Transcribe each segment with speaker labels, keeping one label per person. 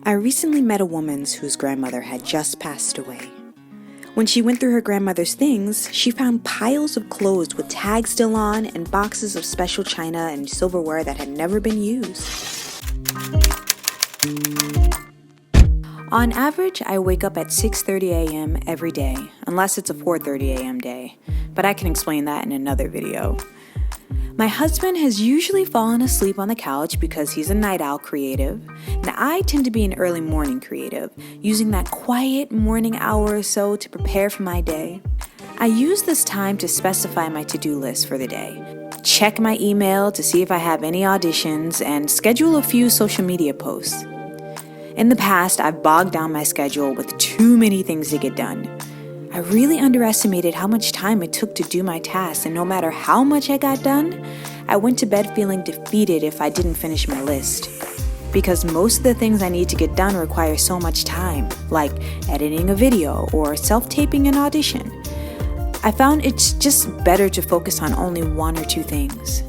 Speaker 1: I recently met a woman whose grandmother had just passed away. When she went through her grandmother's things, she found piles of clothes with tags still on and boxes of special china and silverware that had never been used. On average, I wake up at 6:30 a.m. every day, unless it's a 4:30 a.m. day, but I can explain that in another video. My husband has usually fallen asleep on the couch because he's a night owl creative, and I tend to be an early morning creative, using that quiet morning hour or so to prepare for my day. I use this time to specify my to-do list for the day, check my email to see if I have any auditions, and schedule a few social media posts. In the past, I've bogged down my schedule with too many things to get done. I really underestimated how much time it took to do my tasks, and no matter how much I got done, I went to bed feeling defeated if I didn't finish my list. Because most of the things I need to get done require so much time, like editing a video or self-taping an audition. I found it's just better to focus on only one or two things.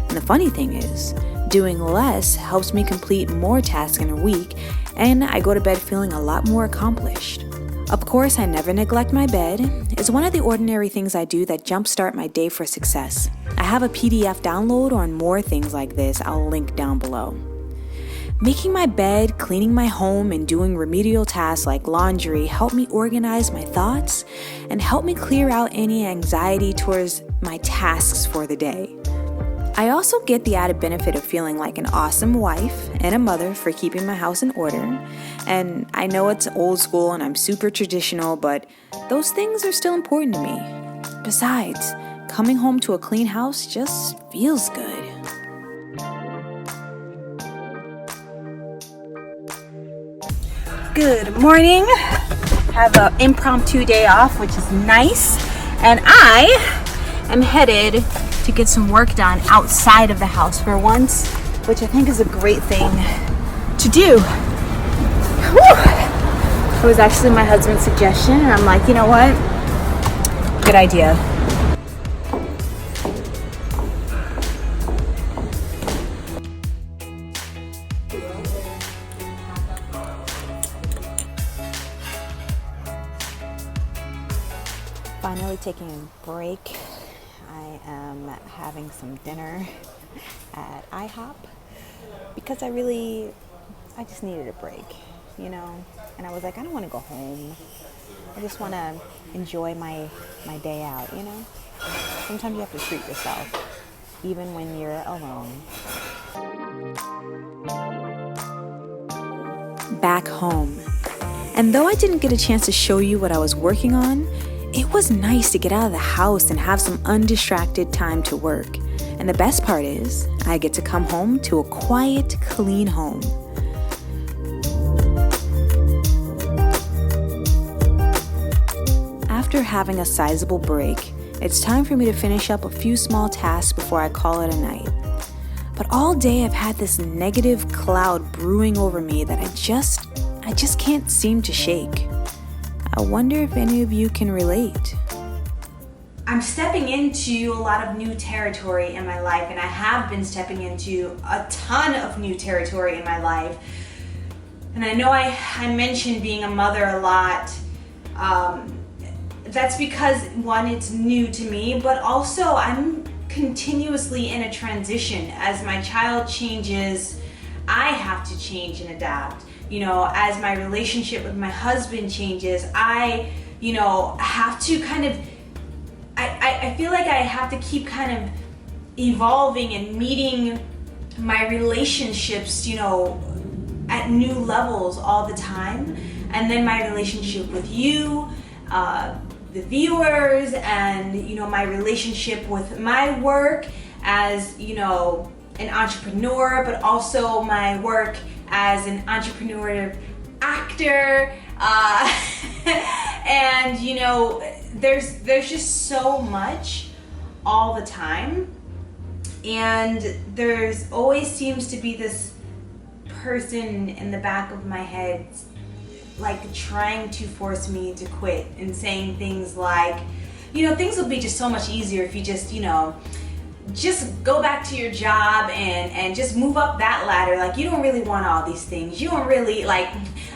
Speaker 1: And the funny thing is, doing less helps me complete more tasks in a week, and I go to bed feeling a lot more accomplished. Of course, I never neglect my bed. It's one of the ordinary things I do that jumpstart my day for success. I have a PDF download on more things like this I'll link down below. Making my bed, cleaning my home, and doing remedial tasks like laundry help me organize my thoughts and help me clear out any anxiety towards my tasks for the day. I also get the added benefit of feeling like an awesome wife and a mother for keeping my house in order. And I know it's old school and I'm super traditional, but those things are still important to me. Besides, coming home to a clean house just feels good. Good morning. Have an impromptu day off, which is nice. And I am headed to get some work done outside of the house for once, which I think is a great thing to do. Whew. It was actually my husband's suggestion, and I'm like, you know what? Good idea. Finally taking a break. I am having some dinner at IHOP because I just needed a break, you know, and I was like, I don't want to go home. I just want to enjoy my day out, you know. Sometimes you have to treat yourself, even when you're alone. Back home. And though I didn't get a chance to show you what I was working on, it was nice to get out of the house and have some undistracted time to work. And the best part is, I get to come home to a quiet, clean home. After having a sizable break, it's time for me to finish up a few small tasks before I call it a night. But all day I've had this negative cloud brewing over me that I just can't seem to shake. I wonder if any of you can relate. I'm stepping into a lot of new territory in my life, and I have been stepping into a ton of new territory in my life. And I know I mentioned being a mother a lot. That's because, one, it's new to me, but also I'm continuously in a transition. As my child changes, I have to change and adapt. You know, as my relationship with my husband changes, I have to kind of, I feel like I have to keep kind of evolving and meeting my relationships, you know, at new levels all the time. And then my relationship with you, the viewers, and, you know, my relationship with my work as, you know, an entrepreneur, but also my work as an entrepreneurial actor, and you know, there's just so much all the time, and there's always seems to be this person in the back of my head like trying to force me to quit and saying things like, you know, things will be just so much easier if you just, you know, just go back to your job and just move up that ladder. Like, you don't really want all these things. You don't really like,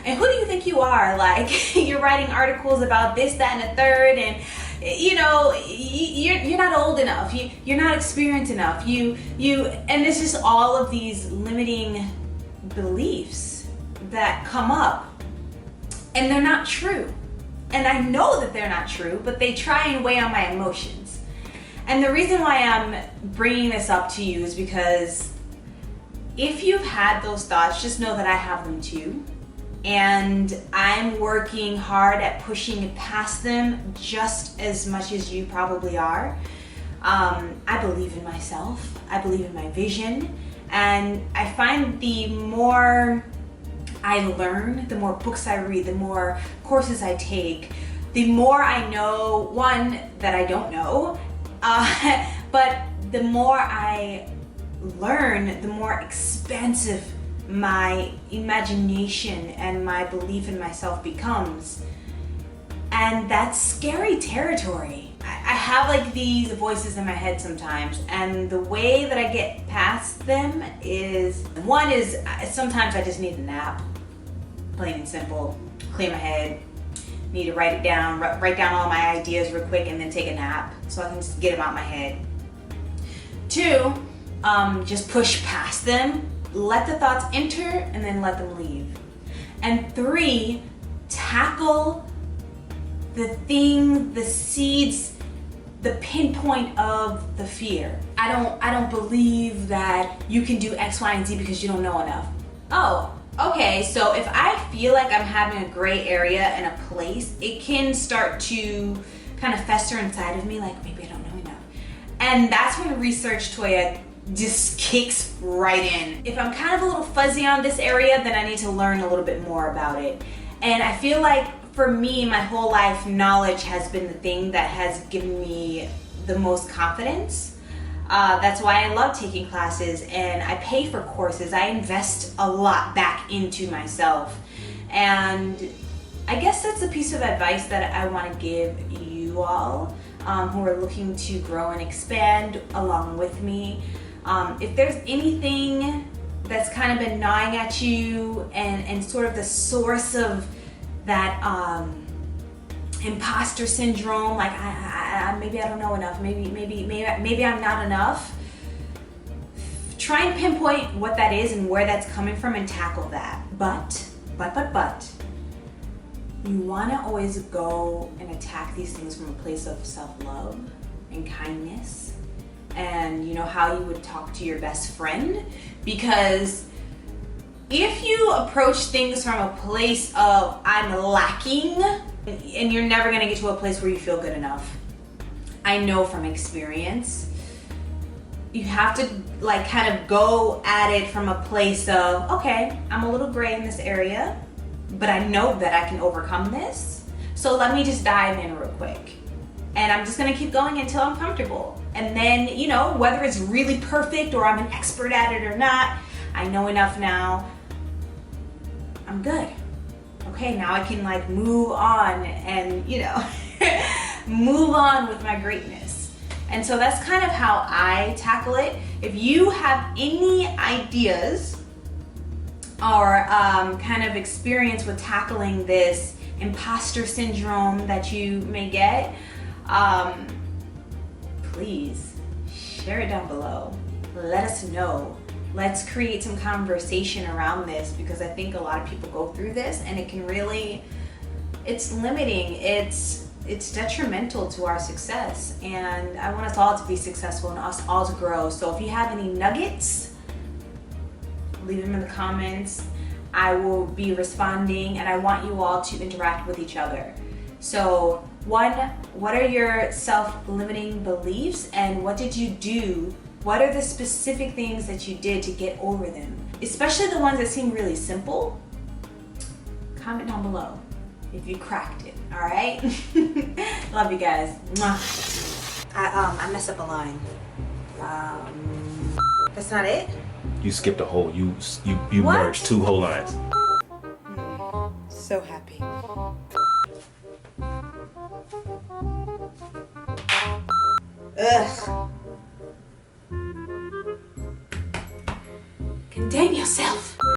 Speaker 1: and who do you think you are? Like, you're writing articles about this, that, and the third, and you know, you're not old enough. You're not experienced enough. And there's just all of these limiting beliefs that come up, and they're not true. And I know that they're not true, but they try and weigh on my emotions. And the reason why I'm bringing this up to you is because if you've had those thoughts, just know that I have them too. And I'm working hard at pushing past them just as much as you probably are. I believe in myself. I believe in my vision. And I find the more I learn, the more books I read, the more courses I take, the more I know, one, that I don't know, but the more I learn, the more expansive my imagination and my belief in myself becomes. And that's scary territory. I have like these voices in my head sometimes, and the way that I get past them is, one is sometimes I just need a nap, plain and simple. Clear my head, need to write down all my ideas real quick and then take a nap so I can just get them out my head. Two, just push past them, let the thoughts enter and then let them leave. And three, tackle the thing, the seeds, the pinpoint of the fear. I don't believe that you can do X, Y, and Z because you don't know enough. Oh, okay, so if I feel like I'm having a gray area in a place, it can start to kind of fester inside of me, like maybe I don't know enough. And that's when research, Toya, just kicks right in. If I'm kind of a little fuzzy on this area, then I need to learn a little bit more about it. And I feel like for me, my whole life, knowledge has been the thing that has given me the most confidence. That's why I love taking classes and I pay for courses. I invest a lot back into myself. And I guess that's a piece of advice that I want to give you all who are looking to grow and expand along with me. If there's anything that's kind of been gnawing at you and sort of the source of that imposter syndrome, like maybe I don't know enough, maybe I'm not enough, try and pinpoint what that is and where that's coming from and tackle that. But you want to always go and attack these things from a place of self-love and kindness, and you know how you would talk to your best friend. Because if you approach things from a place of I'm lacking, and you're never going to get to a place where you feel good enough. I know from experience. You have to like kind of go at it from a place of, okay, I'm a little gray in this area, but I know that I can overcome this. So let me just dive in real quick. And I'm just gonna keep going until I'm comfortable. And then, you know, whether it's really perfect or I'm an expert at it or not, I know enough now, I'm good. Okay, now I can like move on and, you know, move on with my greatness. And so that's kind of how I tackle it. If you have any ideas or kind of experience with tackling this imposter syndrome that you may get, please share it down below. Let us know. Let's create some conversation around this, because I think a lot of people go through this and it can really, it's limiting, it's detrimental to our success. And I want us all to be successful and us all to grow. So if you have any nuggets, leave them in the comments. I will be responding, and I want you all to interact with each other. So one, what are your self-limiting beliefs and what did you do? What are the specific things that you did to get over them? Especially the ones that seem really simple. Comment down below if you cracked it, all right? Love you guys. Mwah. I messed up a line. That's not it?
Speaker 2: You skipped a whole, you merged two whole lines.
Speaker 1: So happy. Ugh.
Speaker 3: Damn yourself.